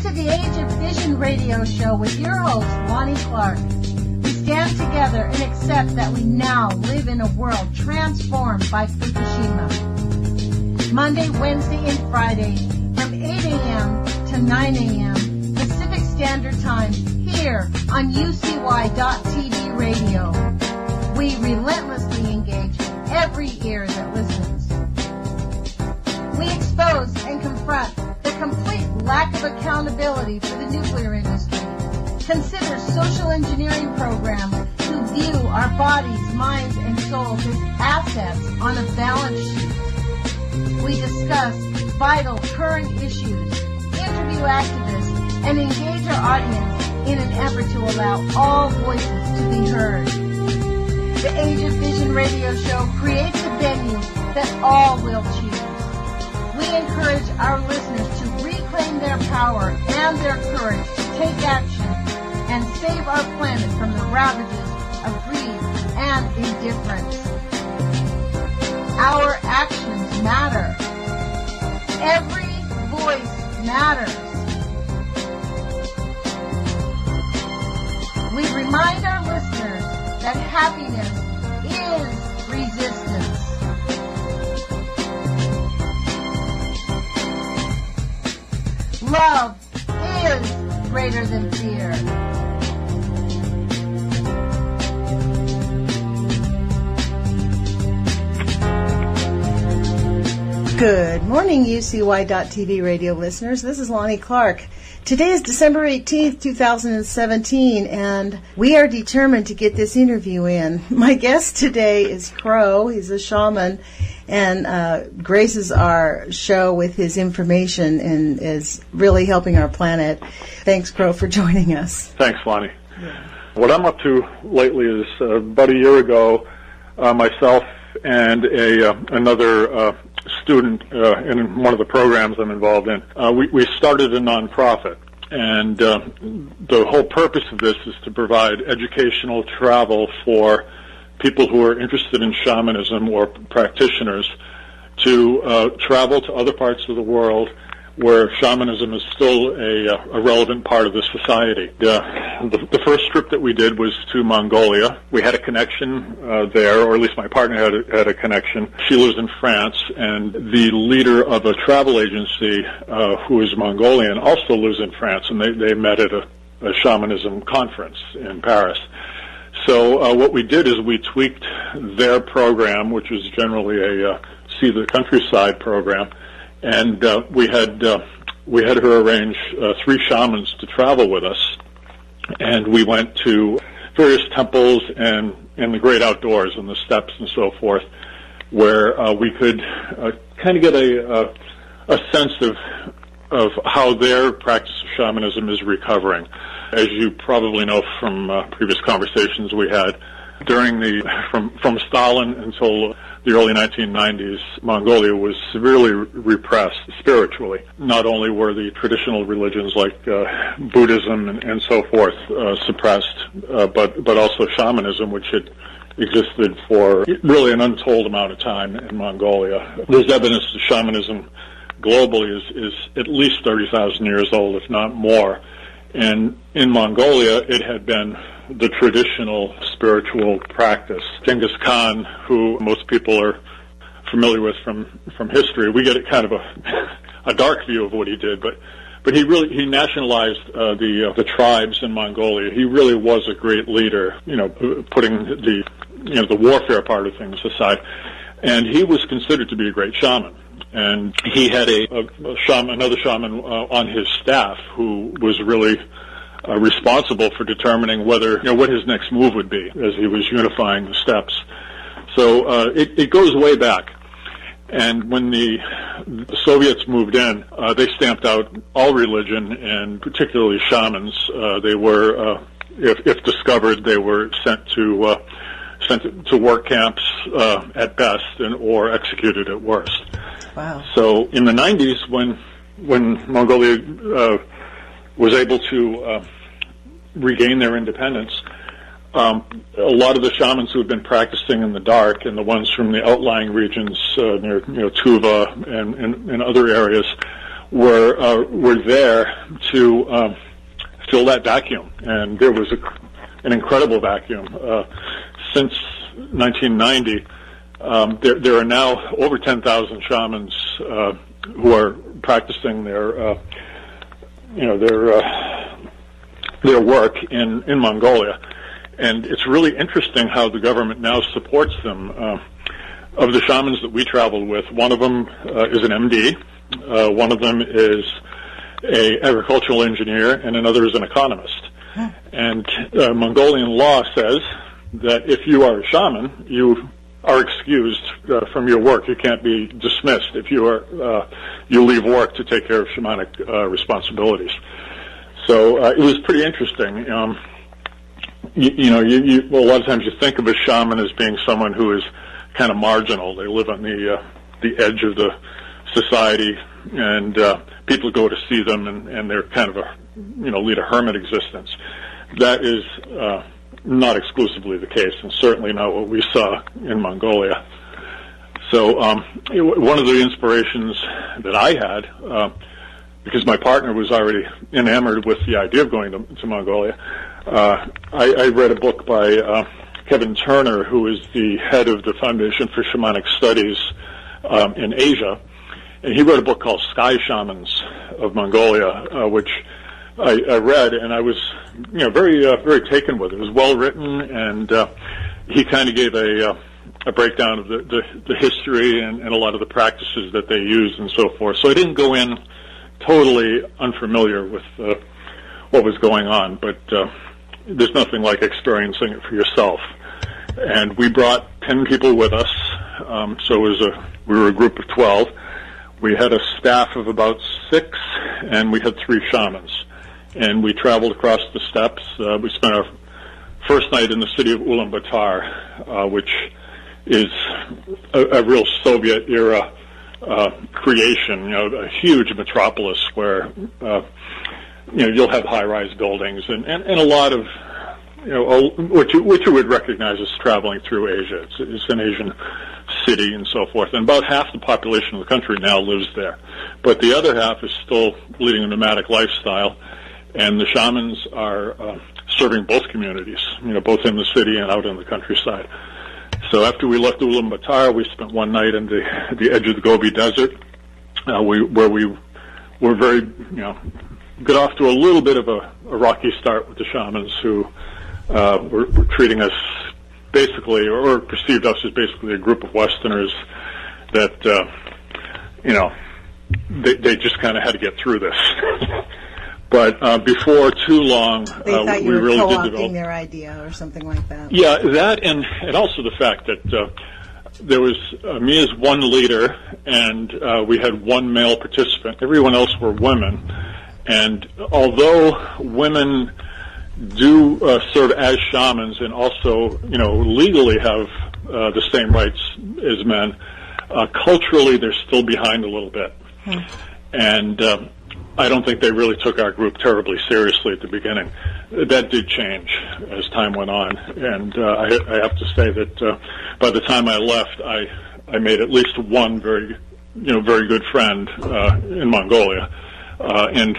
to the Age of Fission radio show with your host, Lonnie Clark. We stand together and accept that we now live in a world transformed by Fukushima. Monday, Wednesday, and Friday from 8 a.m. to 9 a.m. Pacific Standard Time here on UCY.TV radio. We relentlessly engage every ear that listens. We expose and confront the complete lack of accountability for the nuclear industry. Consider social engineering programs who view our bodies, minds, and souls as assets on a balance sheet. We discuss vital current issues, interview activists, and engage our audience in an effort to allow all voices to be heard. The Age of Fission radio show creates a venue that all will choose. We encourage our listeners to reclaim their power and their courage to take action and save our planet from the ravages of greed and indifference. Our actions matter. Every voice matters. We remind our listeners that happiness is resistance. Love is greater than fear. Good morning, UCY.TV radio listeners. This is Lonnie Clark. Today is December 18th, 2017, and we are determined to get this interview in. My guest today is Crow. He's a shaman and graces our show with his information and is really helping our planet. Thanks, Crow, for joining us. Thanks, Lonnie. Yeah. What I'm up to lately is about a year ago, myself and another student in one of the programs I'm involved in, we started a nonprofit. And the whole purpose of this is to provide educational travel for people who are interested in shamanism or practitioners to travel to other parts of the world where shamanism is still a relevant part of the society. The first trip that we did was to Mongolia. We had a connection there, or at least my partner had a connection. She lives in France, and the leader of a travel agency who is Mongolian also lives in France, and they met at a shamanism conference in Paris. So what we did is we tweaked their program, which is generally a see the countryside program, and we had her arrange 3 shamans to travel with us, and we went to various temples and in the great outdoors and the steppes and so forth, where we could kind of get a sense of how their practice of shamanism is recovering. As you probably know from previous conversations we had, during from Stalin until the early 1990s, Mongolia was severely repressed spiritually. Not only were the traditional religions like Buddhism and so forth suppressed, but also shamanism, which had existed for really an untold amount of time in Mongolia. There's evidence that shamanism globally is at least 30,000 years old, if not more. And in Mongolia, it had been the traditional spiritual practice. Genghis Khan, who most people are familiar with from history, we get kind of a dark view of what he did, but he nationalized the tribes in Mongolia. He really was a great leader, putting the warfare part of things aside, and he was considered to be a great shaman. And he had another shaman on his staff who was really responsible for determining what his next move would be as he was unifying the steppes. So it goes way back. And when the Soviets moved in, they stamped out all religion, and particularly shamans. They were, if discovered, they were sent to work camps at best, or executed at worst. Wow. So in the 90s, when Mongolia was able to regain their independence, a lot of the shamans who had been practicing in the dark, and the ones from the outlying regions near Tuva and other areas, were there to fill that vacuum, and there was an incredible vacuum. Since 1990, there are now over 10,000 shamans who are practicing their work in Mongolia, and it's really interesting how the government now supports them. Of the shamans that we traveled with, one of them is an MD, one of them is an agricultural engineer, and another is an economist. And Mongolian law says that if you are a shaman, you are excused from your work. You can't be dismissed if you leave work to take care of shamanic responsibilities. So it was pretty interesting. A lot of times you think of a shaman as being someone who is kind of marginal. They live on the edge of the society, and people go to see them, and they're kind of lead a hermit existence. That is not exclusively the case, and certainly not what we saw in Mongolia. So one of the inspirations that I had, because my partner was already enamored with the idea of going to Mongolia, I read a book by Kevin Turner, who is the head of the Foundation for Shamanic Studies in Asia, and he wrote a book called Sky Shamans of Mongolia, which I read, and I was very taken with it. It was well written, and he kind of gave a breakdown of the history and a lot of the practices that they use and so forth. So I didn't go in totally unfamiliar with what was going on, but there's nothing like experiencing it for yourself. And we brought 10 people with us, so we were a group of 12. We had a staff of about 6, and we had 3 shamans. And we traveled across the steppes. We spent our first night in the city of Ulaanbaatar, which is a real Soviet-era creation, a huge metropolis where you'll have high-rise buildings and a lot of which you would recognize as traveling through Asia. It's an Asian city and so forth, and about half the population of the country now lives there, but the other half is still leading a nomadic lifestyle, and the shamans are serving both communities, both in the city and out in the countryside. So after we left Ulaanbaatar, we spent one night in the edge of the Gobi Desert, where we were very, got off to a little bit of a rocky start with the shamans who were treating us basically, or perceived us as basically a group of Westerners that, they just kind of had to get through this. But before too long, they thought you we were really did co-opting develop their idea or something like that. Yeah, that and also the fact that there was me as one leader, and we had one male participant. Everyone else were women, and although women do serve as shamans and also, legally have the same rights as men, culturally they're still behind a little bit, and I don't think they really took our group terribly seriously at the beginning. That did change as time went on, and I have to say that by the time I left, I made at least one very good friend in Mongolia, and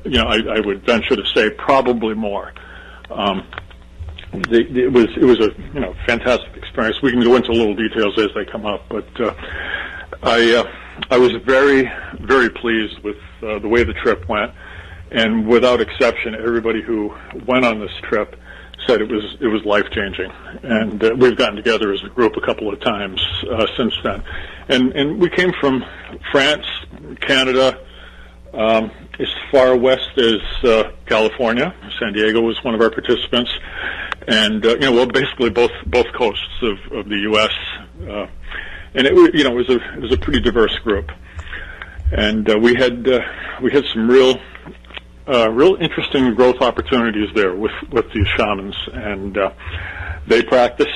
I would venture to say probably more. It was a fantastic experience. We can go into little details as they come up, but I was very, very pleased with the way the trip went, and without exception, everybody who went on this trip said it was life-changing. And we've gotten together as a group a couple of times since then. And we came from France, Canada, as far west as California. San Diego was one of our participants, and basically both coasts of the U.S. And it was a pretty diverse group, and we had some real interesting growth opportunities there with these shamans, and they practice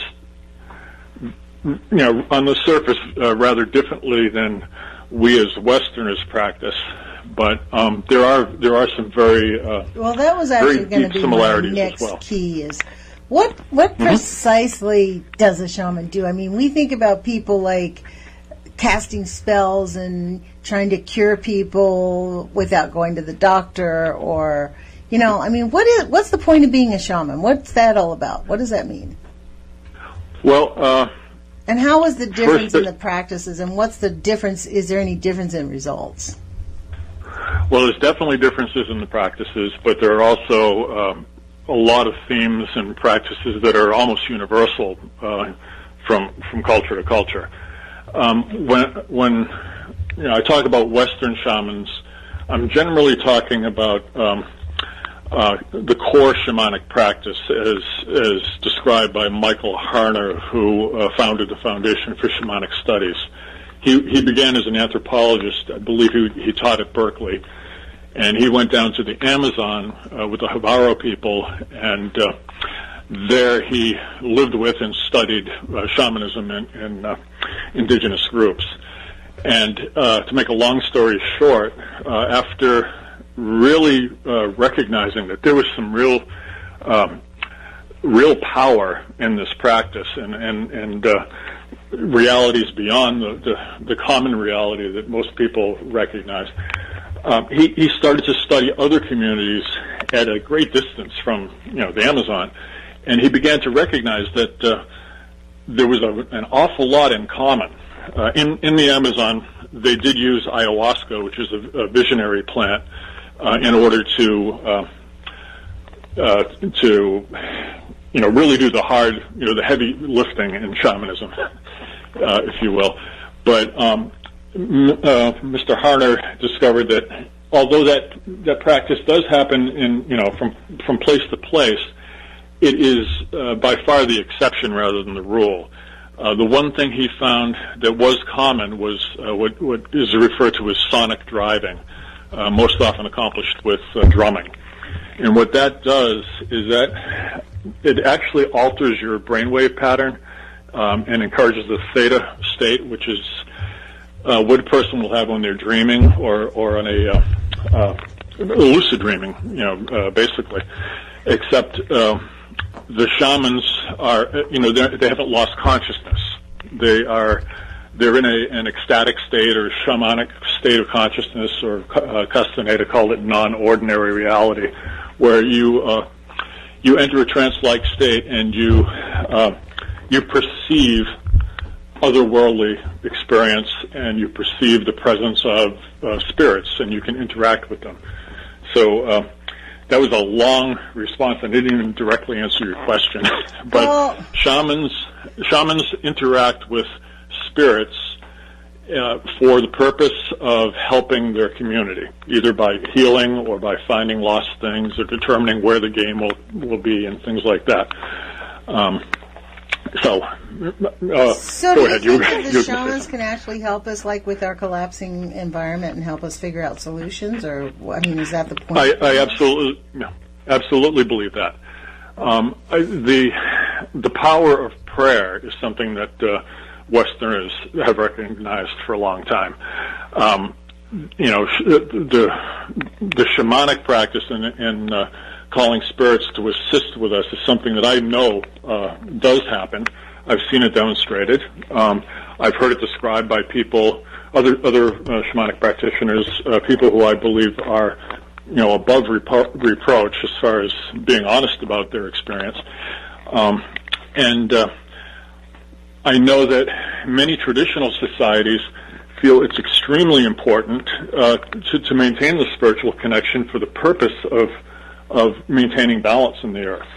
on the surface rather differently than we as Westerners practice, but there are some very well, that was actually going to be my next key is. What precisely does a shaman do? I mean, we think about people like casting spells and trying to cure people without going to the doctor, or, what's the point of being a shaman? What's that all about? What does that mean? Well, and how is the difference in the practices, and what's the difference? Is there any difference in results? Well, there's definitely differences in the practices, but there are also a lot of themes and practices that are almost universal from culture to culture. When I talk about Western shamans, I'm generally talking about the core shamanic practice as described by Michael Harner, who founded the Foundation for Shamanic Studies. He began as an anthropologist. I believe he taught at Berkeley, and he went down to the Amazon with the Havaro people, and there he lived with and studied shamanism in indigenous groups. And to make a long story short, after really recognizing that there was some real power in this practice and realities beyond the common reality that most people recognize, he started to study other communities at a great distance from the Amazon, and he began to recognize that there was an awful lot in common. In the Amazon, they did use ayahuasca, which is a visionary plant, in order to really do the hard, the heavy lifting in shamanism, if you will. But Mr. Harner discovered that although that practice does happen from place to place, it is by far the exception rather than the rule. The one thing he found that was common was what is referred to as sonic driving, most often accomplished with drumming. And what that does is that it actually alters your brainwave pattern and encourages the theta state, which is what a person will have when they're dreaming or on a lucid dreaming, basically. Except the shamans are, they haven't lost consciousness. They're in an ecstatic state or shamanic state of consciousness, or Castaneda called it non-ordinary reality, where you enter a trance-like state and you perceive otherworldly experience, and you perceive the presence of spirits, and you can interact with them. So that was a long response. I didn't even directly answer your question. But shamans interact with spirits for the purpose of helping their community, either by healing or by finding lost things or determining where the game will be and things like that. So go ahead. Do you think the shamans can actually help us, like with our collapsing environment, and help us figure out solutions? Or, is that the point? I absolutely believe that. The power of prayer is something that Westerners have recognized for a long time. The shamanic practice and calling spirits to assist with us is something that I know does happen. I've seen it demonstrated. I've heard it described by people, other shamanic practitioners, people who I believe are, above reproach as far as being honest about their experience. And I know that many traditional societies feel it's extremely important to maintain the spiritual connection for the purpose of maintaining balance in the earth.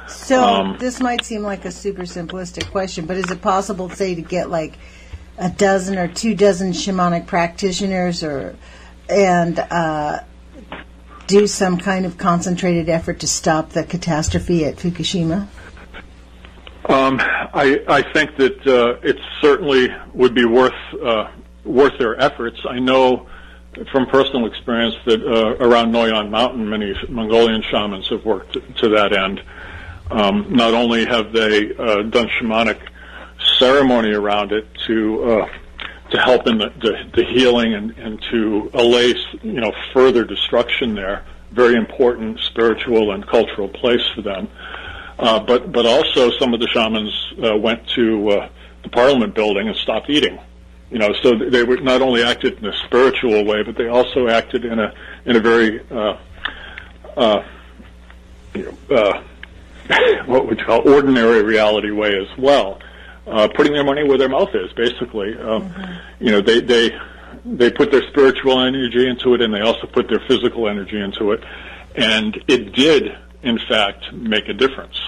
So this might seem like a super simplistic question, but is it possible, say, to get like a dozen or 24 shamanic practitioners and do some kind of concentrated effort to stop the catastrophe at Fukushima? I think that it certainly would be worth their efforts. I know from personal experience that around Noyon Mountain, many Mongolian shamans have worked to that end. Not only have they done shamanic ceremony around it to help in the healing and to allay further destruction there, very important spiritual and cultural place for them. But also some of the shamans went to the Parliament building and stopped eating So they were not only acted in a spiritual way, but they also acted in a very what we call ordinary reality way as well, putting their money where their mouth is, basically. They put their spiritual energy into it, and they also put their physical energy into it, and it did, in fact, make a difference.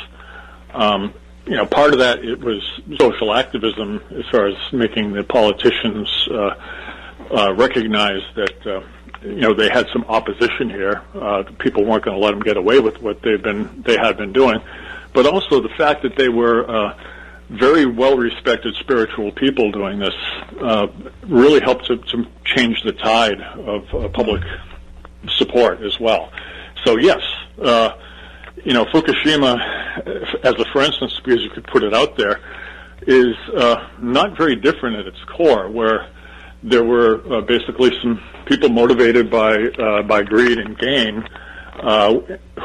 Part of that, it was social activism as far as making the politicians recognize that they had some opposition here. People weren't going to let them get away with what they had been doing, but also the fact that they were very well-respected spiritual people doing this really helped to change the tide of public support as well. So yes, Fukushima, as a for instance, because you could put it out there, is not very different at its core, where there were basically some people motivated by greed and gain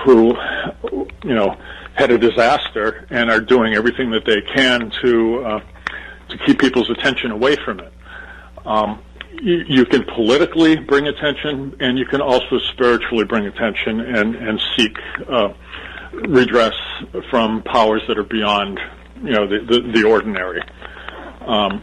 who had a disaster and are doing everything that they can to keep people's attention away from it. You can politically bring attention, and you can also spiritually bring attention and seek redress from powers that are beyond the ordinary. I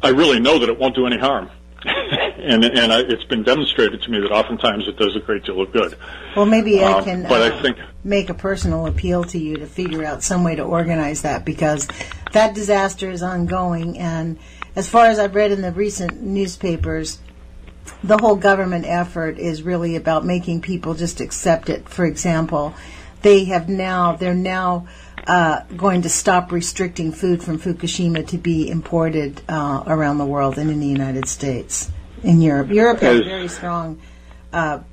really know that it won't do any harm. and it's been demonstrated to me that oftentimes it does a great deal of good. Well, maybe I can I think make a personal appeal to you to figure out some way to organize that, because that disaster is ongoing, and as far as I've read in the recent newspapers, the whole government effort is really about making people just accept it. For example, they're now going to stop restricting food from Fukushima to be imported around the world and in the United States. In Europe has a very strong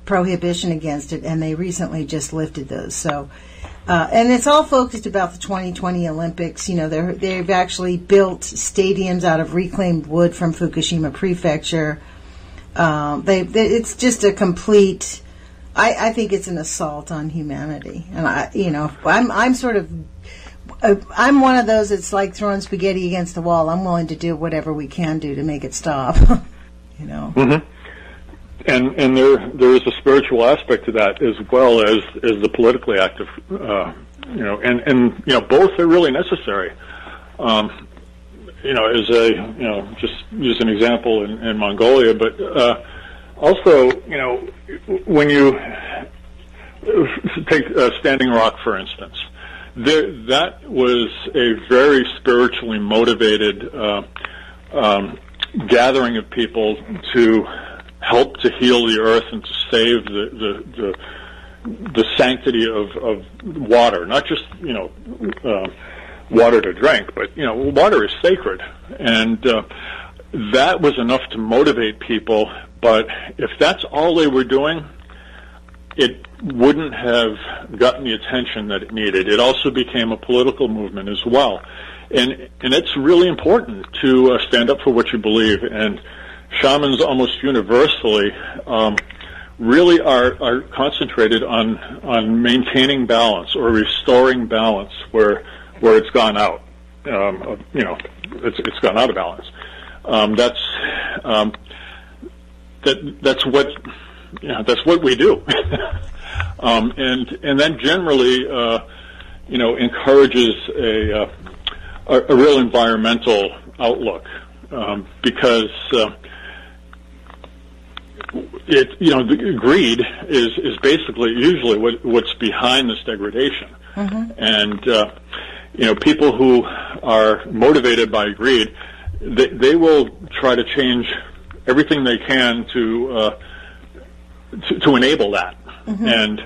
prohibition against it, and they recently just lifted those. So, and it's all focused about the 2020 Olympics. They've actually built stadiums out of reclaimed wood from Fukushima Prefecture. It's just a complete. I think it's an assault on humanity, and I'm one of those that's like throwing spaghetti against the wall. I'm willing to do whatever we can do to make it stop. Mm-hmm. And there is a spiritual aspect to that as well as the politically active. And both are really necessary. As just use an example in Mongolia, but also, when you take Standing Rock, for instance, that was a very spiritually motivated gathering of people to help to heal the earth and to save the sanctity of water, not just water to drink, but water is sacred, and that was enough to motivate people. But if that's all they were doing, it wouldn't have gotten the attention that it needed. It also became a political movement as well, and it's really important to stand up for what you believe. And shamans almost universally really are concentrated on maintaining balance or restoring balance where it's gone out. It's gone out of balance. That's what we do. And that generally encourages a real environmental outlook, because the greed is basically usually what's behind this degradation. Mm-hmm. And people who are motivated by greed, they will try to change everything they can to enable that. Mm-hmm. And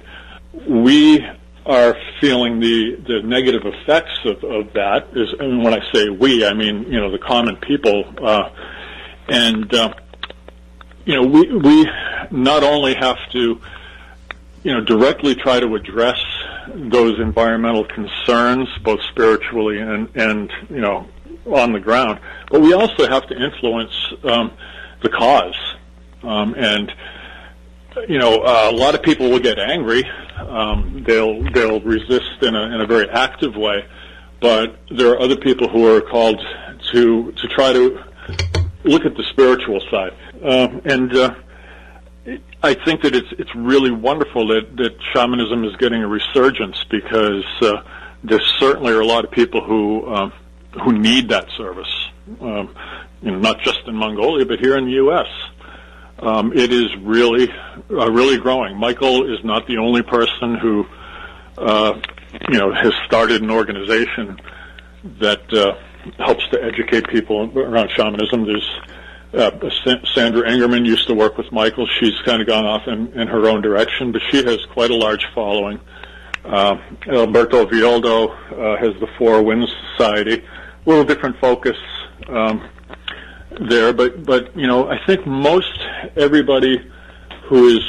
we are feeling the negative effects of that. And when I say we, I mean the common people. We not only have to directly try to address those environmental concerns, both spiritually and on the ground, but we also have to influence the cause. A lot of people will get angry. They'll resist in a very active way, but there are other people who are called to try to look at the spiritual side. I think that it's really wonderful that shamanism is getting a resurgence, because there certainly are a lot of people who need that service. Not just in Mongolia, but here in the U.S. It is really growing. Michael is not the only person who has started an organization that helps to educate people around shamanism. There's Sandra Engerman used to work with Michael. She's kind of gone off in her own direction, but she has quite a large following. Alberto Violdo has the Four Winds Society. A little different focus there, but I think most everybody who is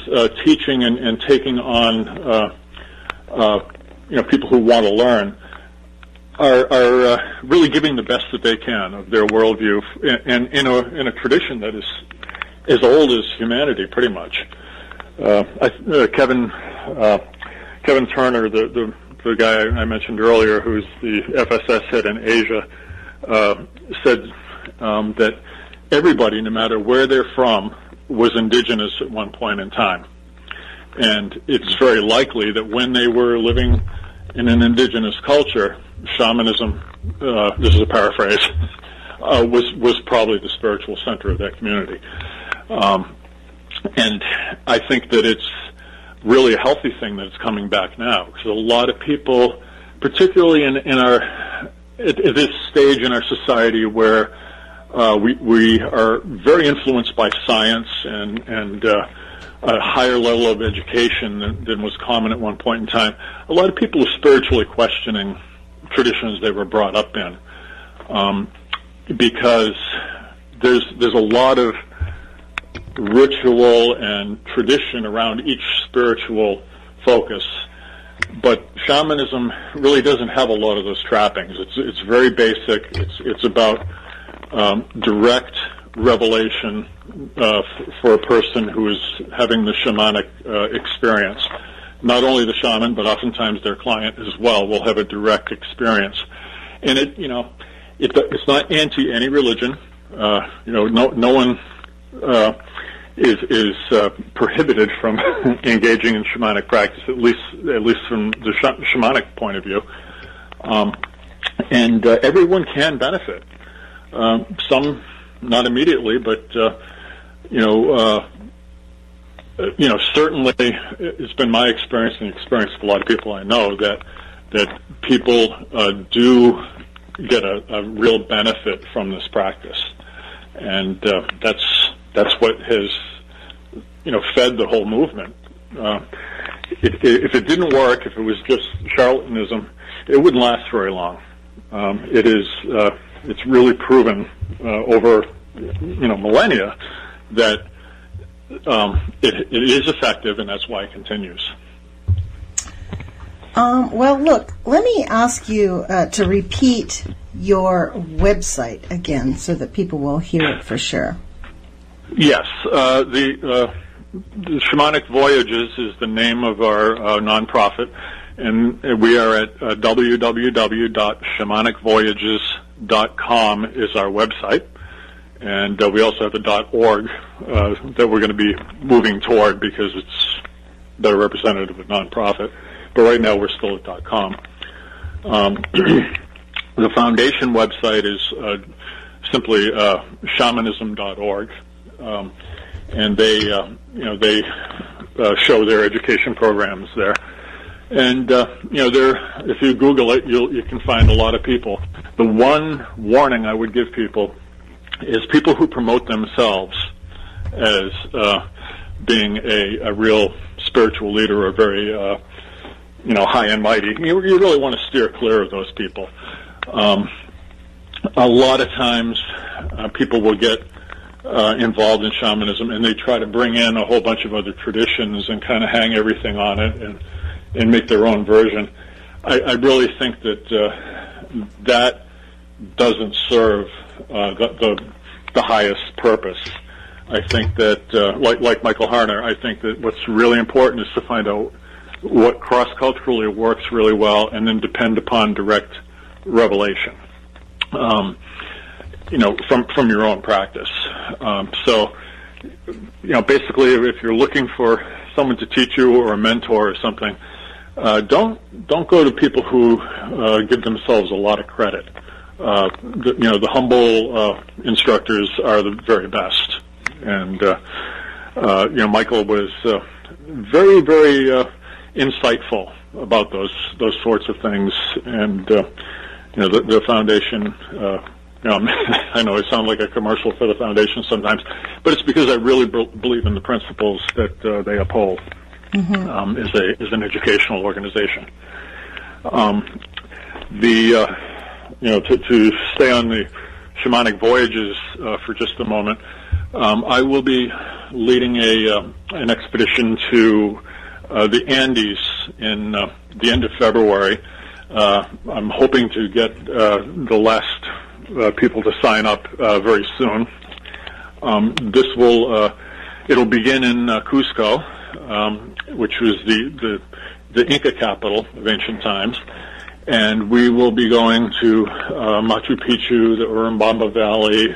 teaching and taking on people who want to learn are really giving the best that they can of their worldview, and in a tradition that is as old as humanity, pretty much. Kevin Turner, the guy I mentioned earlier, who's the FSS head in Asia, said that everybody, no matter where they're from, was indigenous at one point in time. And it's very likely that when they were living in an indigenous culture, shamanism, this is a paraphrase, was probably the spiritual center of that community. And I think that it's really a healthy thing that it's coming back now, because a lot of people, particularly in our at this stage in our society where we are very influenced by science and a higher level of education than was common at one point in time, a lot of people are spiritually questioning traditions they were brought up in, because there's a lot of ritual and tradition around each spiritual focus, but shamanism really doesn't have a lot of those trappings. It's very basic. It's about direct revelation for a person who is having the shamanic experience. Not only the shaman, but oftentimes their client as well will have a direct experience. And it's not anti any religion. No one is prohibited from engaging in shamanic practice, at least from the shamanic point of view. And everyone can benefit. Some not immediately, but certainly it's been my experience and the experience of a lot of people I know that people do get a real benefit from this practice, and that's what has fed the whole movement. If it didn't work, if it was just charlatanism, it wouldn't last very long. It's really proven over millennia that it is effective, and that's why it continues. Well, look, let me ask you to repeat your website again so that people will hear it for sure. Yes. The Shamanic Voyages is the name of our nonprofit, and we are at www.shamanicvoyages.com is our website. And we also have a .org that we're going to be moving toward because it's better representative of nonprofit. But right now we're still at .com. The foundation website is simply shamanism.org, and they show their education programs there. And if you Google it, you can find a lot of people. The one warning I would give people is people who promote themselves as being a real spiritual leader or very high and mighty. You really want to steer clear of those people. A lot of times people will get involved in shamanism and they try to bring in a whole bunch of other traditions and kind of hang everything on it and make their own version. I really think that doesn't serve the highest purpose. I think that, like Michael Harner, I think that what's really important is to find out what cross-culturally works really well and then depend upon direct revelation, from your own practice. So, basically, if you're looking for someone to teach you or a mentor or something, don't go to people who give themselves a lot of credit. The humble instructors are the very best, and Michael was very, very insightful about those sorts of things, and the foundation. I know I sound like a commercial for the foundation sometimes, but it's because I really believe in the principles that they uphold as an educational organization. To stay on the Shamanic Voyages for just a moment, I will be leading an expedition to the Andes in the end of February. I'm hoping to get the last people to sign up very soon. It'll begin in Cusco, which was the Inca capital of ancient times, and we will be going to Machu Picchu, the Urubamba Valley.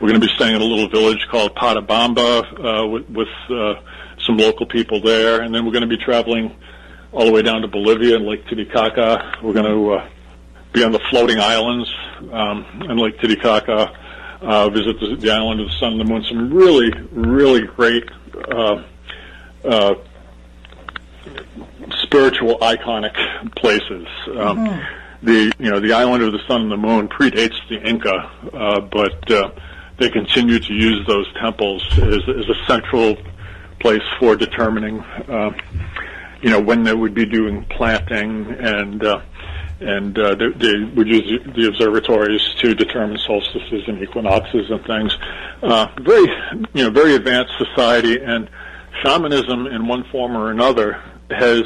We're going to be staying in a little village called Patabamba with some local people there, and then we're going to be traveling all the way down to Bolivia and Lake Titicaca. We're going to be on the floating islands in Lake Titicaca, visit the island of the sun and the moon. Some really, really great spiritual, iconic places. The island of the sun and the moon predates the Inca, but they continue to use those temples as a central place for determining, when they would be doing planting, and they would use the observatories to determine solstices and equinoxes and things. Very advanced society, and shamanism in one form or another has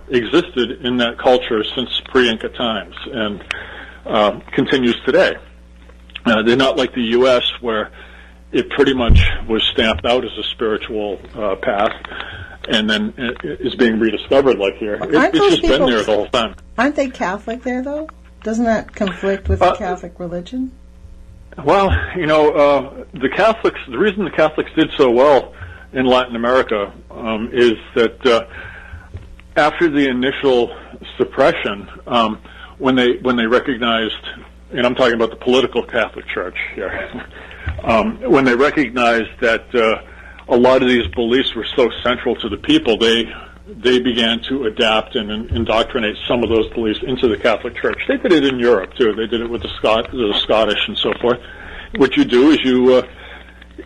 existed in that culture since pre-Inca times and continues today. They're not like the U.S., where it pretty much was stamped out as a spiritual path, and then is being rediscovered like here. It's just been there the whole time. Aren't they Catholic there, though? Doesn't that conflict with the Catholic religion? Well, the Catholics, the reason the Catholics did so well in Latin America is that after the initial suppression, when they recognized, and I'm talking about the political Catholic Church here, when they recognized that a lot of these beliefs were so central to the people, they began to adapt and indoctrinate some of those beliefs into the Catholic Church. They did it in Europe too. They did it with the Scottish and so forth. What you do is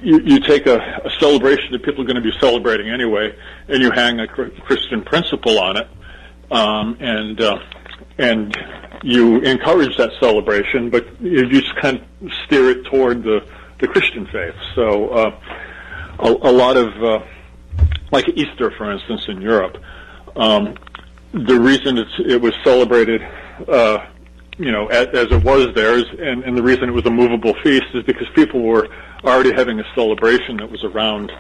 you take a celebration that people are going to be celebrating anyway, and you hang a Christian principle on it, and you encourage that celebration, but you just kind of steer it toward the Christian faith. So a lot of like Easter, for instance, in Europe, the reason it was celebrated, as it was there, and the reason it was a movable feast is because people were already having a celebration that was around.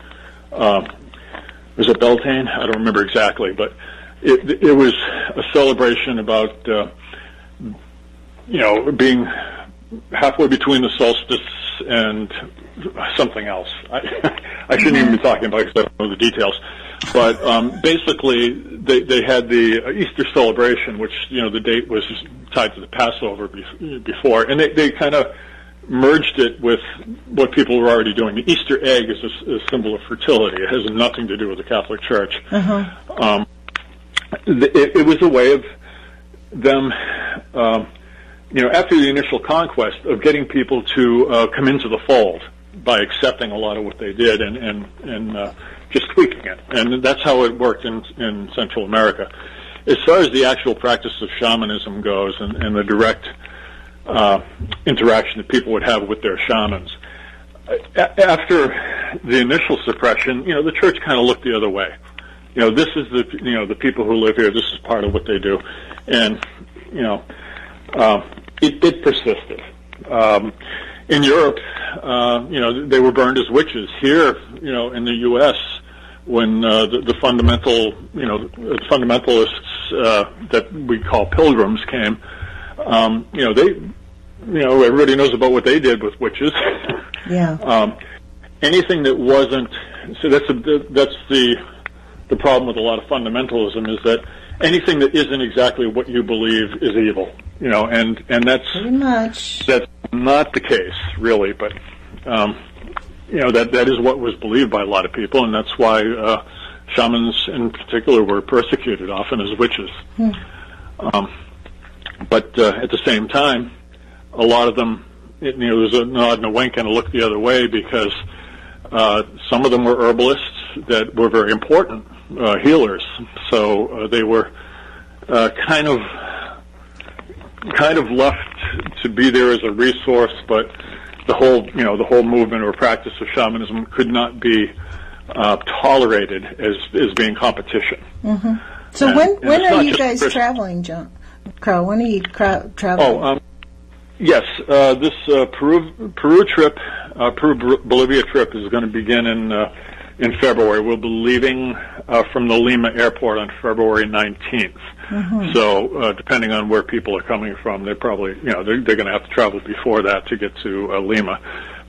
Was it Beltane? I don't remember exactly, but it was a celebration about being halfway between the solstice and something else. I shouldn't even be talking about it because I don't know the details. But basically, they had the Easter celebration, which the date was tied to the Passover before, and they kind of merged it with what people were already doing. The Easter egg is a symbol of fertility. It has nothing to do with the Catholic Church. It was a way of them, after the initial conquest, of getting people to come into the fold by accepting a lot of what they did and just tweaking it. And that's how it worked in Central America. As far as the actual practice of shamanism goes and the direct interaction that people would have with their shamans, after the initial suppression, the church kind of looked the other way. This is the people who live here. This is part of what they do, and it persisted. In Europe, they were burned as witches. Here, in the U.S., when the fundamentalists that we call pilgrims came, everybody knows about what they did with witches. Yeah. Anything that wasn't, so that's the problem with a lot of fundamentalism, is that anything that isn't exactly what you believe is evil. And that's pretty much, that's not the case, really. But that is what was believed by a lot of people, and that's why shamans in particular were persecuted often as witches. But at the same time, a lot of them, there was a nod and a wink and a look the other way, because some of them were herbalists that were very important healers. So they were kind of left to be there as a resource, but the whole movement or practice of shamanism could not be tolerated as being competition. Mm-hmm. So when are you guys traveling, John Crow? When are you traveling? Yes, this Peru trip, Peru-Bolivia trip is going to begin in February. We'll be leaving from the Lima airport on February 19th. Mm-hmm. So depending on where people are coming from, they probably, they're going to have to travel before that to get to Lima.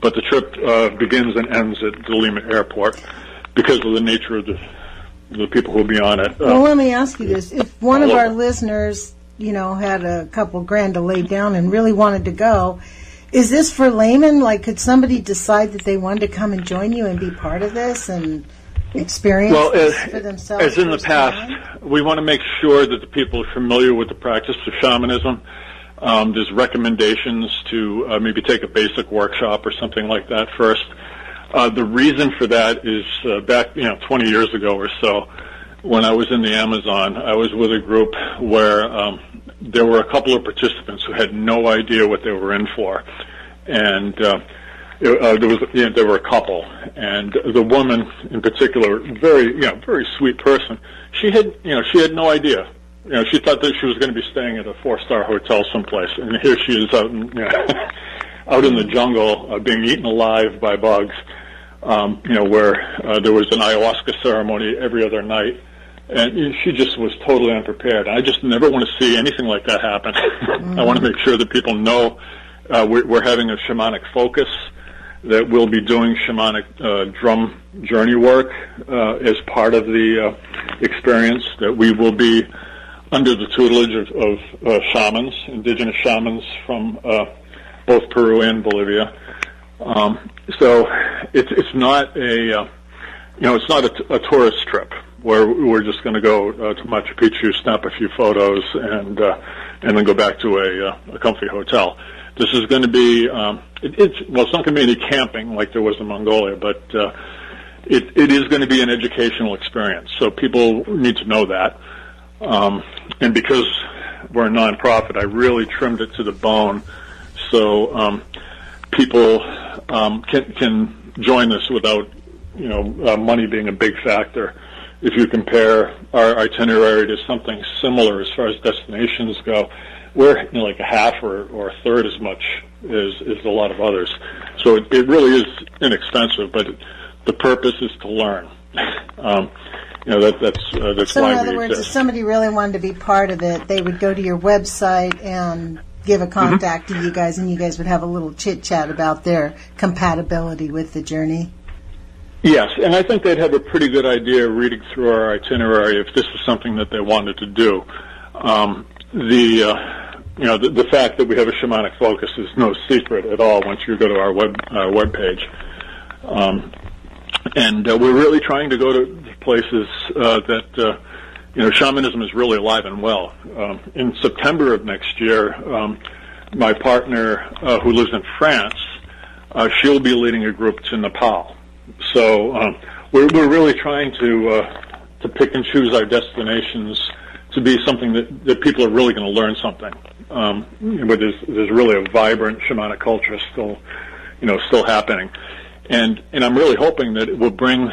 But the trip begins and ends at the Lima airport because of the nature of the people who will be on it. Well, let me ask you this. If one of our listeners, had a couple grand to lay down and really wanted to go, is this for laymen? Like, could somebody decide that they wanted to come and join you and be part of this and experience this for themselves? As in the past, we want to make sure that the people are familiar with the practice of shamanism. There's recommendations to maybe take a basic workshop or something like that first. The reason for that is back 20 years ago or so, when I was in the Amazon, I was with a group where there were a couple of participants who had no idea what they were in for, and there were a couple, and the woman in particular, very sweet person. She had no idea. She thought that she was going to be staying at a 4-star hotel someplace, and here she is out in the jungle being eaten alive by bugs. Where there was an ayahuasca ceremony every other night. And she just was totally unprepared. I just never want to see anything like that happen. I want to make sure that people know we're having a shamanic focus, that we'll be doing shamanic drum journey work as part of the experience, that we will be under the tutelage of shamans, indigenous shamans from both Peru and Bolivia. So it's not it's not a tourist trip where we're just going to go to Machu Picchu, snap a few photos, and then go back to a comfy hotel. This is going to be it's not going to be any camping like there was in Mongolia, but it is going to be an educational experience. So people need to know that. And because we're a nonprofit, I really trimmed it to the bone, so people can join this without money being a big factor. If you compare our itinerary to something similar as far as destinations go, we're like a half or a third as much as a lot of others. So it really is inexpensive, but the purpose is to learn. That's so why in other words, if somebody really wanted to be part of it, they would go to your website and give a contact to you guys, and you guys would have a little chit-chat about their compatibility with the journey. Yes, and I think they'd have a pretty good idea reading through our itinerary if this was something that they wanted to do. The fact that we have a shamanic focus is no secret at all once you go to our web page. And we're really trying to go to places that shamanism is really alive and well. In September of next year, my partner who lives in France, she'll be leading a group to Nepal. So we're really trying to pick and choose our destinations to be something that people are really going to learn something. But there's really a vibrant shamanic culture still happening, and I'm really hoping that it will bring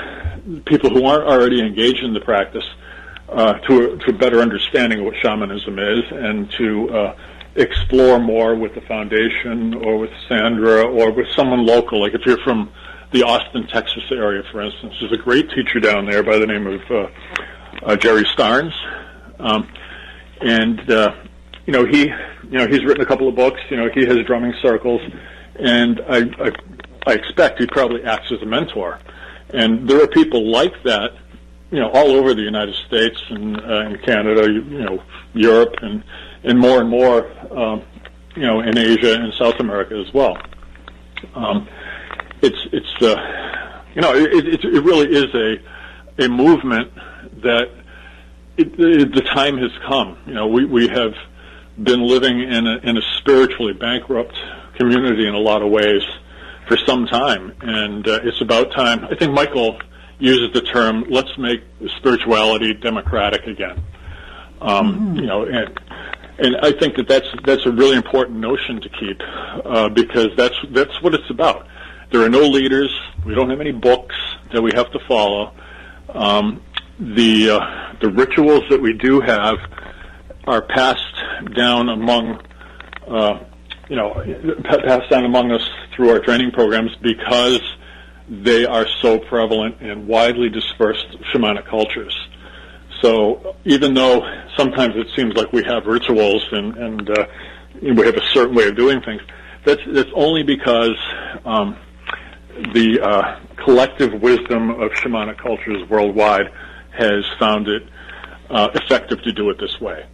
people who aren't already engaged in the practice to a better understanding of what shamanism is, and to explore more with the foundation or with Sandra or with someone local. Like if you're from the Austin, Texas area, for instance, there's a great teacher down there by the name of Jerry Starnes, and he's written a couple of books. He has drumming circles, and I expect he probably acts as a mentor. And there are people like that, all over the United States and Canada, Europe, and more, in Asia and South America as well. It really is a movement that the time has come. We have been living in a spiritually bankrupt community in a lot of ways for some time, and it's about time. I think Michael uses the term, let's make spirituality democratic again. And I think that's a really important notion to keep, because that's what it's about. There are no leaders. We don't have any books that we have to follow. The rituals that we do have are passed down among us through our training programs because they are so prevalent in widely dispersed shamanic cultures. So even though sometimes it seems like we have rituals and we have a certain way of doing things, that's only because the collective wisdom of shamanic cultures worldwide has found it effective to do it this way.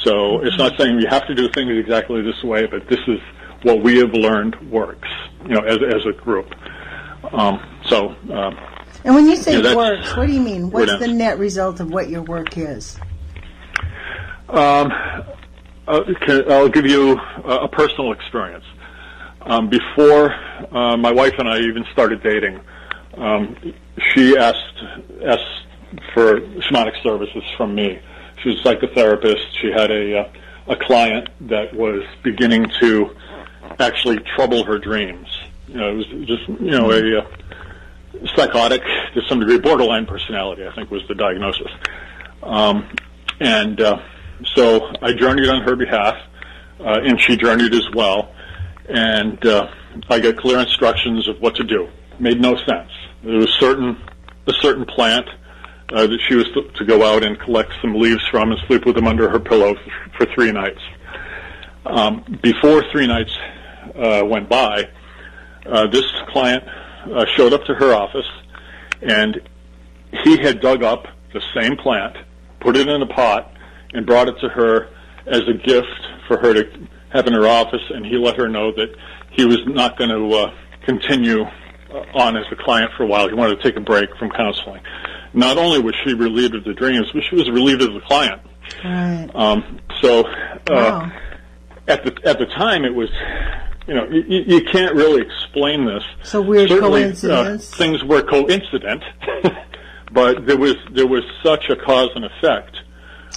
So it's not saying we have to do things exactly this way, but this is what we have learned works, as a group. And when you say works, what do you mean? What's the net result of what your work is? I'll give you a personal experience. Before my wife and I even started dating, she asked for shamanic services from me. She was a psychotherapist. She had a client that was beginning to actually trouble her dreams. It was just, a psychotic, to some degree, borderline personality, I think was the diagnosis. So I journeyed on her behalf, and she journeyed as well. And I got clear instructions of what to do. Made no sense. There was a certain plant that she was to go out and collect some leaves from and sleep with them under her pillow for 3 nights. Before 3 nights went by, this client showed up to her office, and he had dug up the same plant, put it in a pot, and brought it to her as a gift for her to have in her office, and he let her know that he was not going to continue on as a client for a while. He wanted to take a break from counseling. Not only was she relieved of the dreams, but she was relieved of the client. Right. Wow. At the time, it was, you can't really explain this. So weird. Certainly, coincidence. Things were coincident, but there was such a cause and effect.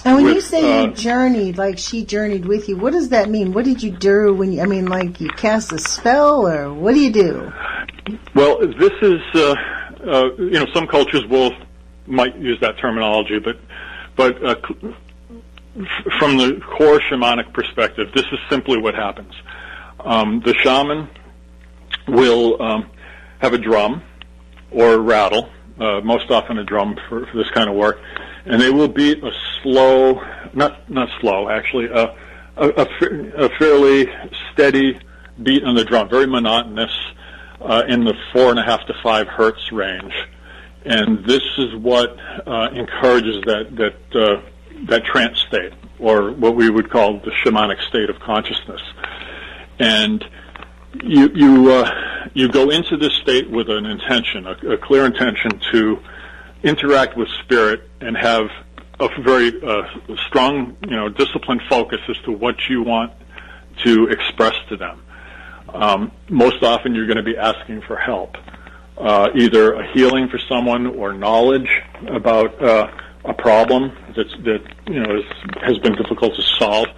And when you say you journeyed, like she journeyed with you, what does that mean? What did you do when you cast a spell, or what do you do? Well, this is, some cultures might use that terminology, but from the core shamanic perspective, this is simply what happens. The shaman will have a drum or a rattle, most often a drum for this kind of work, and they will beat a slow, not slow, actually, a fairly steady beat on the drum, very monotonous, in the 4.5 to 5 hertz range. And this is what encourages that trance state, or what we would call the shamanic state of consciousness. And you go into this state with an intention, a clear intention to interact with spirit and have a very strong, disciplined focus as to what you want to express to them. Most often, you're going to be asking for help. Either a healing for someone or knowledge about a problem that has been difficult to solve,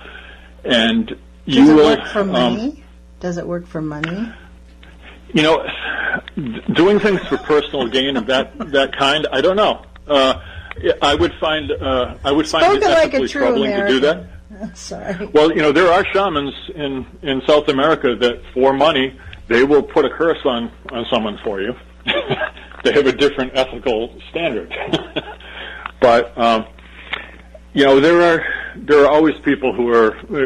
and you Does it will work for money? Does it work for money? Doing things for personal gain of that kind, I don't know. I would find it ethically troubling to do that. Sorry. Well, there are shamans in South America that, for money, they will put a curse on someone for you. They have a different ethical standard. But, there there are always people who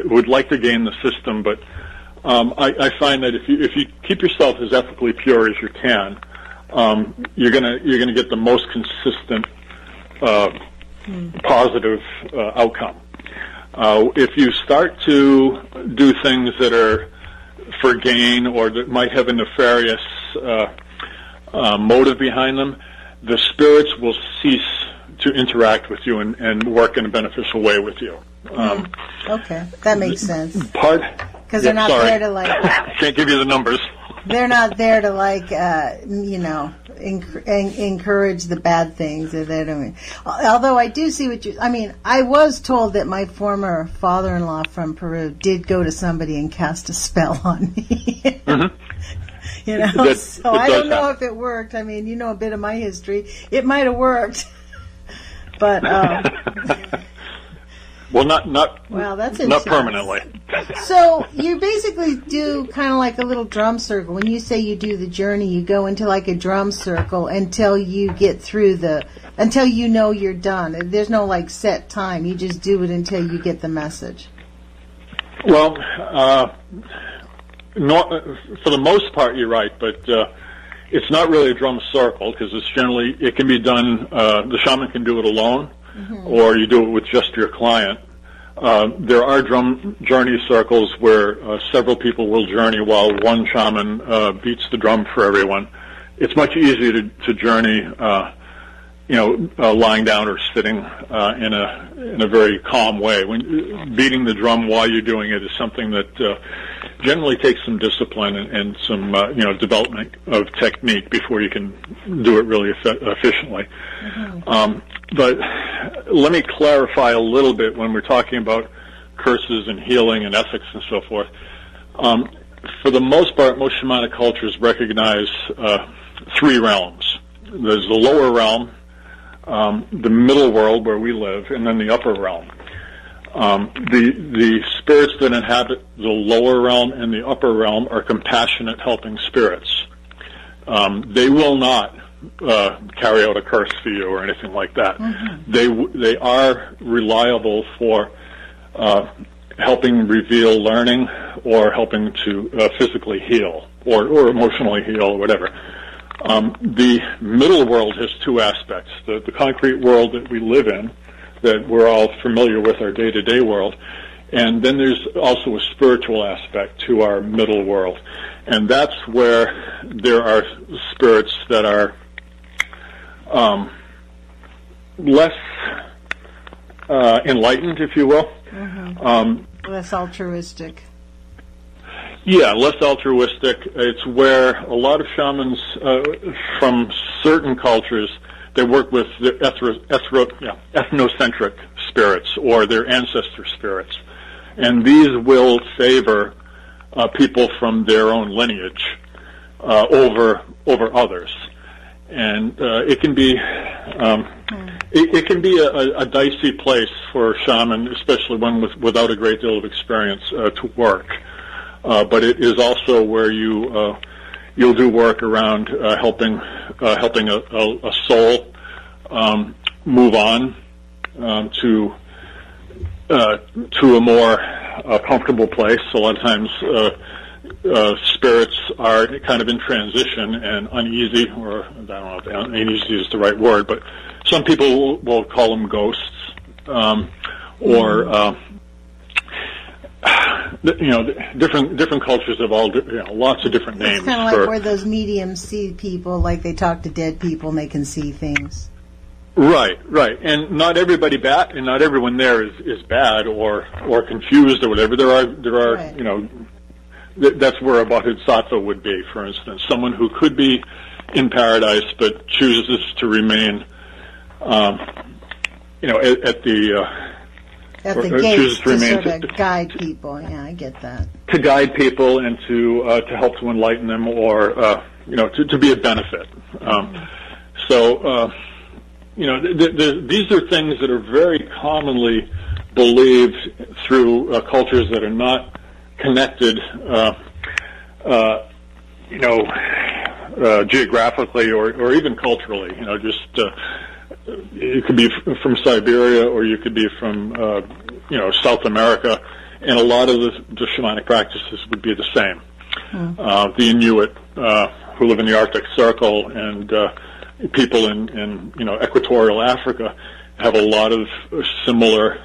would like to game the system, but I find that if you keep yourself as ethically pure as you can, you're gonna get the most consistent positive outcome. If you start to do things that are for gain or that might have a nefarious motive behind them, the spirits will cease to interact with you and work in a beneficial way with you. Okay, that makes sense. Because they're not there to can't give you the numbers. They're not there to encourage the bad things. Although I do see what I was told that my former father-in-law from Peru did go to somebody and cast a spell on me. Mm-hmm. So I don't know if it worked. I mean, you know a bit of my history. It might have worked, but well, that's not permanently. So you basically do kind of like a little drum circle. When you say you do the journey, you go into like a drum circle until you get through until you know you're done. There's no like set time. You just do it until you get the message. Well, for the most part, you're right, but it's not really a drum circle because it can be done. The shaman can do it alone. Mm-hmm. Or you do it with just your client. There are drum journey circles where several people will journey while one shaman beats the drum for everyone. It's much easier to journey, lying down or sitting in a very calm way. When beating the drum while you're doing it is something that generally takes some discipline and some development of technique before you can do it really efficiently. Mm-hmm. But let me clarify a little bit when we're talking about curses and healing and ethics and so forth. For the most part, most shamanic cultures recognize three realms. There's the lower realm, the middle world where we live, and then the upper realm. The spirits that inhabit the lower realm and the upper realm are compassionate, helping spirits. They will not carry out a curse for you or anything like that. Mm-hmm. They are reliable for helping reveal learning or helping to physically heal or emotionally heal or whatever. The middle world has two aspects. The concrete world that we live in, that we're all familiar with, our day-to-day world, and then there's also a spiritual aspect to our middle world. And that's where there are spirits that are less enlightened, if you will. Mm-hmm. Less altruistic. Yeah, less altruistic. It's where a lot of shamans from certain cultures, they work with the ethnocentric spirits or their ancestor spirits. And these will favor people from their own lineage over others. And it can be it can be a dicey place for a shaman, especially one without a great deal of experience, to work. But it is also where you'll do work around helping a soul move on to a more comfortable place. A lot of times spirits are kind of in transition and uneasy, or I don't know if uneasy is the right word, but some people will call them ghosts, or different cultures have all lots of different names. It's kind of like where those mediums see people, like they talk to dead people and they can see things. Right, and not everybody and not everyone there is bad or confused or whatever. There are right. That's where a bodhisattva would be, for instance, someone who could be in paradise but chooses to remain, at the gates to sort of guide people. Yeah, I get that. To guide people and to help to enlighten them, or to be a benefit. These are things that are very commonly believed through cultures that are not connected, geographically or even culturally. you could be from Siberia, or you could be from South America, and a lot of the shamanic practices would be the same. The Inuit who live in the Arctic Circle and people in equatorial Africa have a lot of similar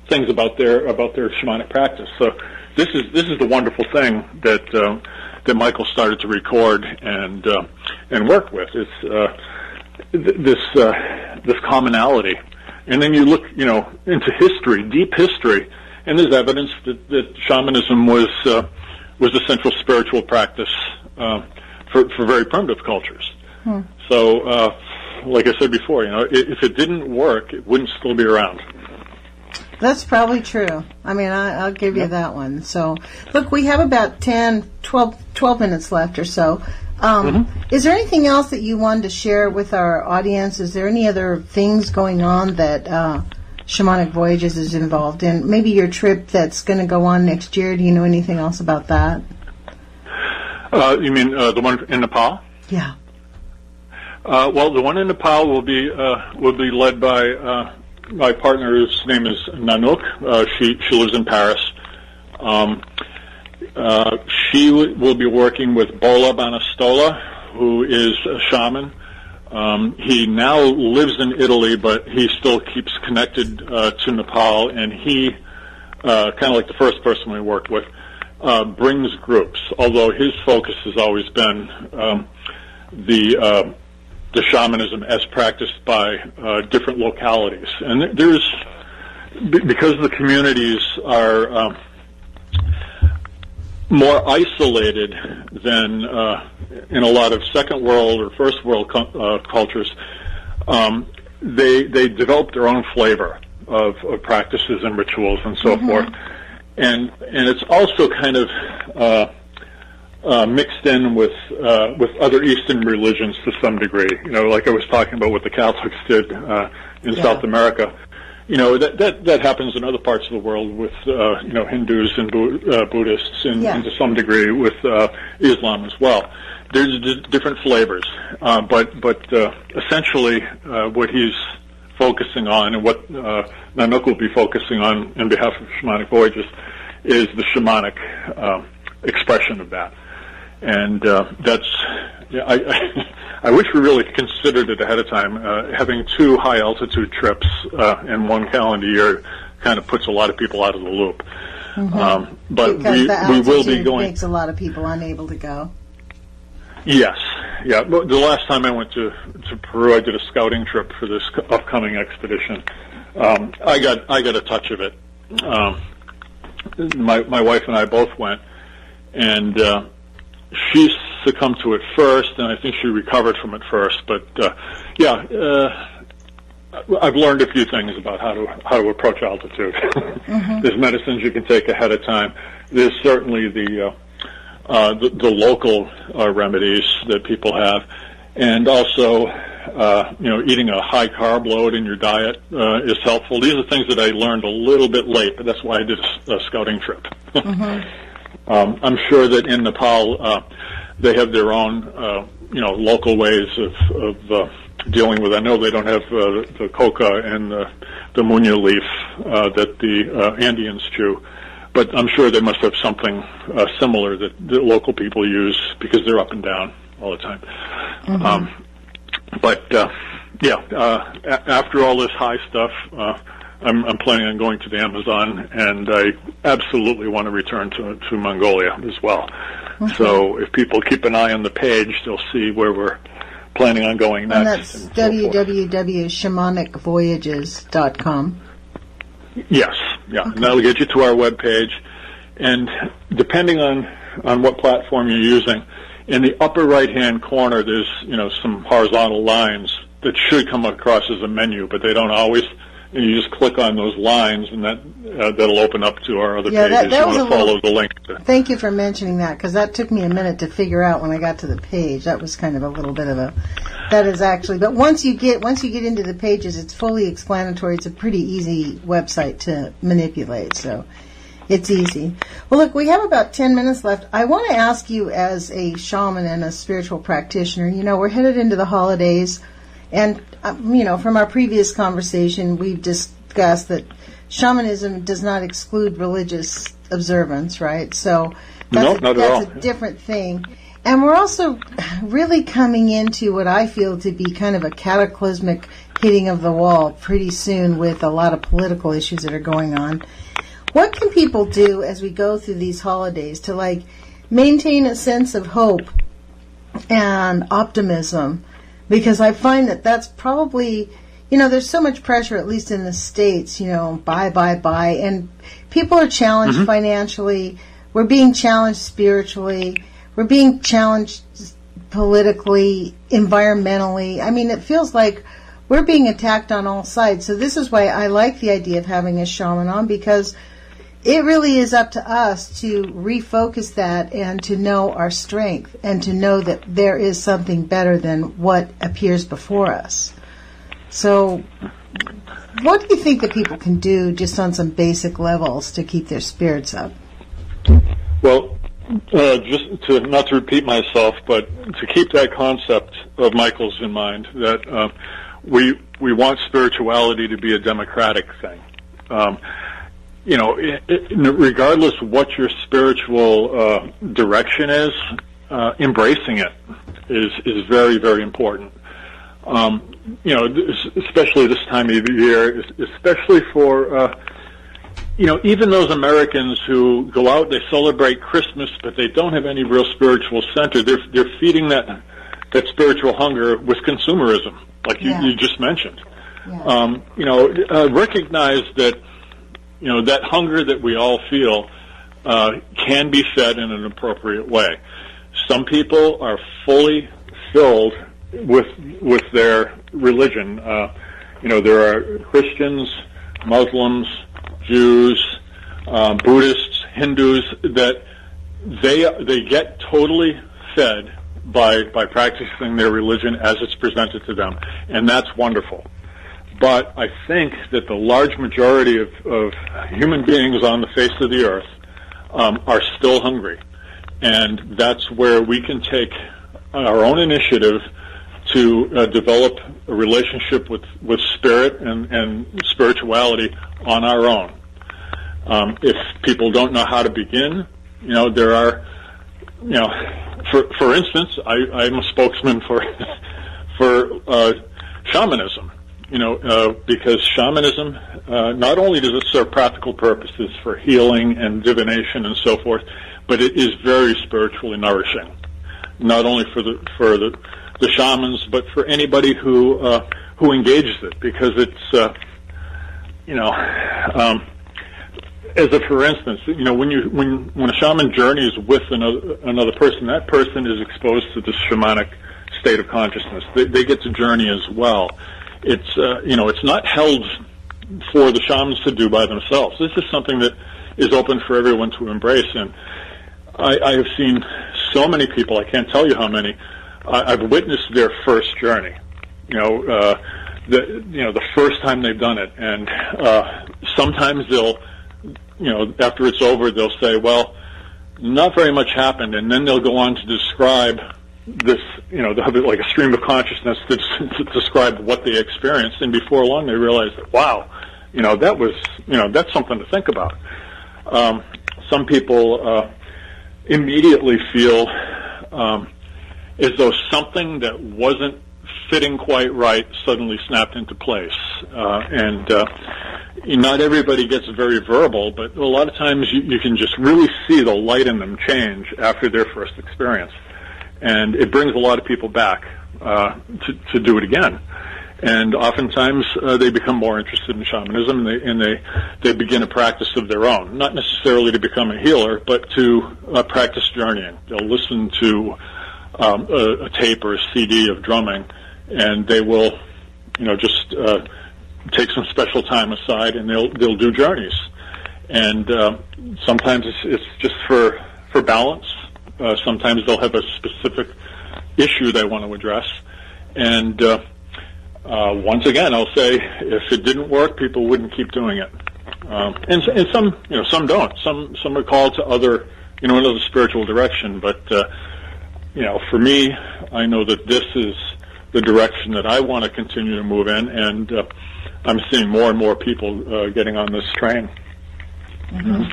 things about their shamanic practice. So this is the wonderful thing that Michael started to record and work with. It's this commonality, and then you look into history, deep history, and there's evidence that shamanism was a central spiritual practice for very primitive cultures. So, like I said before, if it didn't work, it wouldn't still be around. That's probably true. I mean, I'll give you that one. So, look, we have about 12 minutes left or so. Is there anything else that you wanted to share with our audience? Is there any other things going on that Shamanic Voyages is involved in? Maybe your trip that's going to go on next year. Do you know anything else about that? You mean the one in Nepal? Yeah. Well, the one in Nepal will be led by my partner's name is Nanook. She lives in Paris. She will be working with Bola Banastola, who is a shaman. He now lives in Italy, but he still keeps connected to Nepal, and he, kind of like the first person we worked with, brings groups, although his focus has always been the shamanism as practiced by different localities. And because the communities are more isolated than in a lot of second world or first world cultures, they develop their own flavor of practices and rituals and so forth. And it's also kind of mixed in with other Eastern religions to some degree. Like I was talking about what the Catholics did in South America. That happens in other parts of the world with Hindus and Buddhists, and to some degree with Islam as well. There's different flavors, but essentially what he's focusing on, and what Nanook will be focusing on behalf of Shamanic Voyages, is the shamanic expression of that. And I wish we really considered it ahead of time. Having 2 high altitude trips in one calendar year kind of puts a lot of people out of the loop. But because we will be going. Makes a lot of people unable to go. Yes, yeah. The last time I went to Peru, I did a scouting trip for this upcoming expedition. I got a touch of it. My wife and I both went, and she succumbed to it first, and I think she recovered from it first. But I've learned a few things about how to approach altitude. There's medicines you can take ahead of time. There's certainly the local remedies that people have, and also eating a high carb load in your diet is helpful. These are things that I learned a little bit late, but that's why I did a scouting trip. I'm sure that in Nepal they have their own local ways of dealing with. I know they don't have the coca and the munya leaf that the Andeans chew, but I'm sure they must have something similar that the local people use, because they're up and down all the time. After all this high stuff, I'm planning on going to the Amazon, and I absolutely want to return to Mongolia as well. So if people keep an eye on the page, they'll see where we're planning on going next. And that's www.shamanicvoyages.com. Yes, and that'll get you to our webpage. And depending on what platform you're using, in the upper right-hand corner, there's some horizontal lines that should come across as a menu, but they don't always. And you just click on those lines, and that'll open up to our other pages. You want to follow the link. Thank you for mentioning that, because that took me a minute to figure out when I got to the page. That was kind of a little bit of a. That is actually, but once you get into the pages, it's fully explanatory. It's a pretty easy website to manipulate, so it's easy. Well, look, we have about 10 minutes left. I want to ask you, as a shaman and a spiritual practitioner, we're headed into the holidays. And from our previous conversation, we've discussed that shamanism does not exclude religious observance, right? So that's a different thing. And we're also really coming into what I feel to be kind of a cataclysmic hitting of the wall pretty soon with a lot of political issues that are going on. What can people do as we go through these holidays to maintain a sense of hope and optimism? Because I find that that's probably, there's so much pressure, at least in the States, buy. And people are challenged financially. We're being challenged spiritually. We're being challenged politically, environmentally. I mean, it feels like we're being attacked on all sides. So this is why I like the idea of having a shaman on, because it really is up to us to refocus that and to know our strength and to know that there is something better than what appears before us. So what do you think that people can do just on some basic levels to keep their spirits up? Well, just to not to repeat myself, but to keep that concept of Michael's in mind, that we want spirituality to be a democratic thing. Regardless of what your spiritual direction is, embracing it is very, very important. Especially this time of year, especially for even those Americans who go out, they celebrate Christmas, but they don't have any real spiritual center. They're feeding that spiritual hunger with consumerism, like you just mentioned. Yeah. Recognize that that hunger that we all feel can be fed in an appropriate way. Some people are fully filled with their religion. There are Christians, Muslims, Jews, Buddhists, Hindus, that they get totally fed by practicing their religion as it's presented to them, and that's wonderful. But I think that the large majority of human beings on the face of the earth are still hungry, and that's where we can take our own initiative to develop a relationship with spirit and spirituality on our own. If people don't know how to begin, there are, for instance, I'm a spokesman for shamanism. Because shamanism, not only does it serve practical purposes for healing and divination and so forth, but it is very spiritually nourishing. Not only for the shamans, but for anybody who engages it, because it's as a for instance, when a shaman journeys with another person, that person is exposed to the shamanic state of consciousness. They get to journey as well. It's it's not held for the shamans to do by themselves. This is something that is open for everyone to embrace, and I have seen so many people. I can't tell you how many. I've witnessed their first journey. The first time they've done it, and sometimes they'll, after it's over, they'll say, "Well, not very much happened," and then they'll go on to describe this, they'll have like a stream of consciousness to describe what they experienced, and before long they realize that, wow, that was, that's something to think about. Some people immediately feel as though something that wasn't fitting quite right suddenly snapped into place. And not everybody gets very verbal, but a lot of times you can just really see the light in them change after their first experience. And it brings a lot of people back to do it again. And oftentimes they become more interested in shamanism, and they begin a practice of their own, not necessarily to become a healer, but to practice journeying. They'll listen to a tape or a CD of drumming, and they will, just take some special time aside, and they'll do journeys. And sometimes it's just for balance. Sometimes they'll have a specific issue they want to address. And once again, I'll say, if it didn't work, people wouldn't keep doing it. And some, some don't. Some are called to other, another spiritual direction. But for me, I know that this the direction that I want to continue to move in, and I'm seeing more and more people getting on this train. Mm-hmm.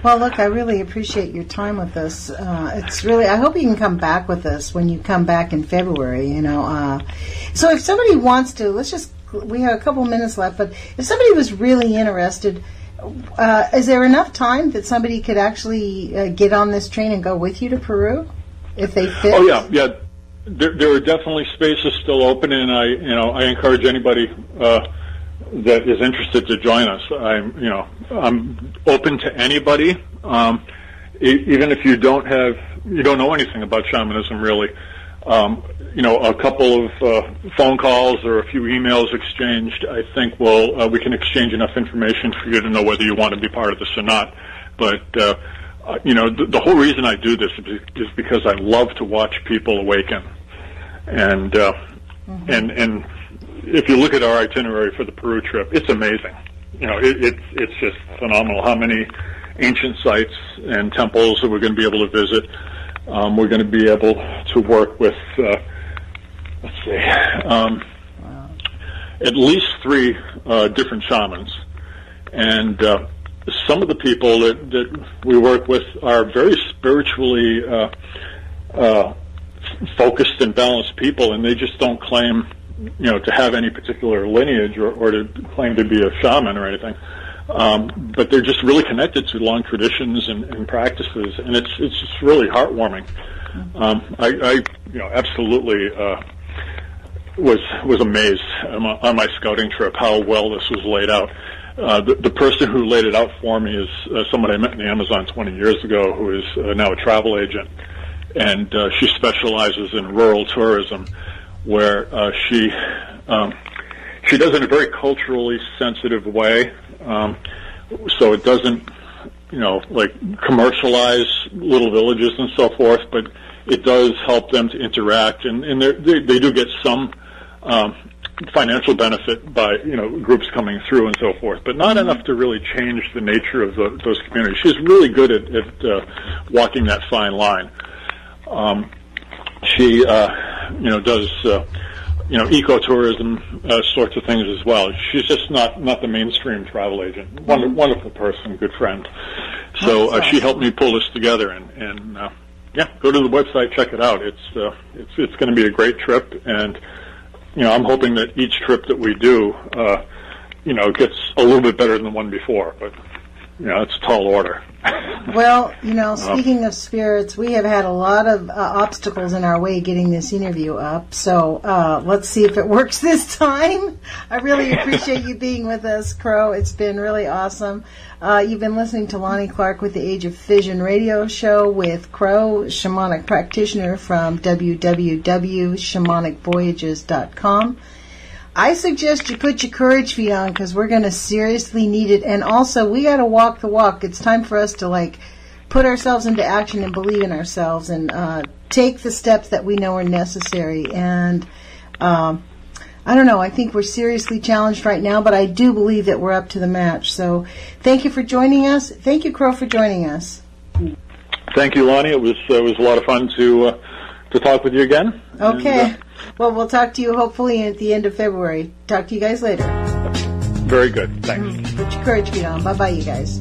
Well, look, I really appreciate your time with us. It's really, I hope you can come back with us when you come back in February, you know. So if somebody wants to, we have a couple minutes left, but if somebody was really interested, is there enough time that somebody could actually get on this train and go with you to Peru if they fit? Oh, yeah. There are definitely spaces still open, and I encourage anybody that is interested to join us. I'm open to anybody, even if you don't know anything about shamanism really. A couple of phone calls or a few emails exchanged, I think we can exchange enough information for you to know whether you want to be part of this or not. But the whole reason I do this is because I love to watch people awaken, and and if you look at our itinerary for the Peru trip, it's amazing. It's just phenomenal how many ancient sites and temples that we're going to be able to visit. We're going to be able to work with, at least 3 different shamans. And some of the people that we work with are very spiritually focused and balanced people, and they just don't claim to have any particular lineage or to claim to be a shaman or anything. But they're just really connected to long traditions and practices, and it's just really heartwarming. I absolutely was amazed on my scouting trip how well this was laid out. The person who laid it out for me is someone I met in the Amazon 20 years ago, who is now a travel agent, and she specializes in rural tourism, where she does it in a very culturally sensitive way, so it doesn't, commercialize little villages and so forth, but it does help them to interact, and they do get some financial benefit by groups coming through and so forth, but not enough to really change the nature of those communities. She's really good at walking that fine line. She does ecotourism sorts of things as well. She's just not the mainstream travel agent. Wonderful person, good friend. So she helped me pull this together, and go to the website, check it out. It's going to be a great trip, and I'm hoping that each trip that we do gets a little bit better than the one before, but it's a tall order. Well, speaking of spirits, we have had a lot of obstacles in our way getting this interview up, so let's see if it works this time. I really appreciate you being with us, Crow. It's been really awesome. You've been listening to Lonnie Clark with the Age of Fission radio show with Crow, shamanic practitioner from www.shamanicvoyages.com. I suggest you put your courage feet on, because we're going to seriously need it. And also, we got to walk the walk. It's time for us to put ourselves into action and believe in ourselves and take the steps that we know are necessary. And I don't know. I think we're seriously challenged right now, but I do believe that we're up to the match. So, thank you for joining us. Thank you, Crow, for joining us. Thank you, Lonnie. It was a lot of fun to talk with you again. Okay. And, well, we'll talk to you hopefully at the end of February. Talk to you guys later. Very good. Thanks. Put your courage feet on. Bye-bye, you guys.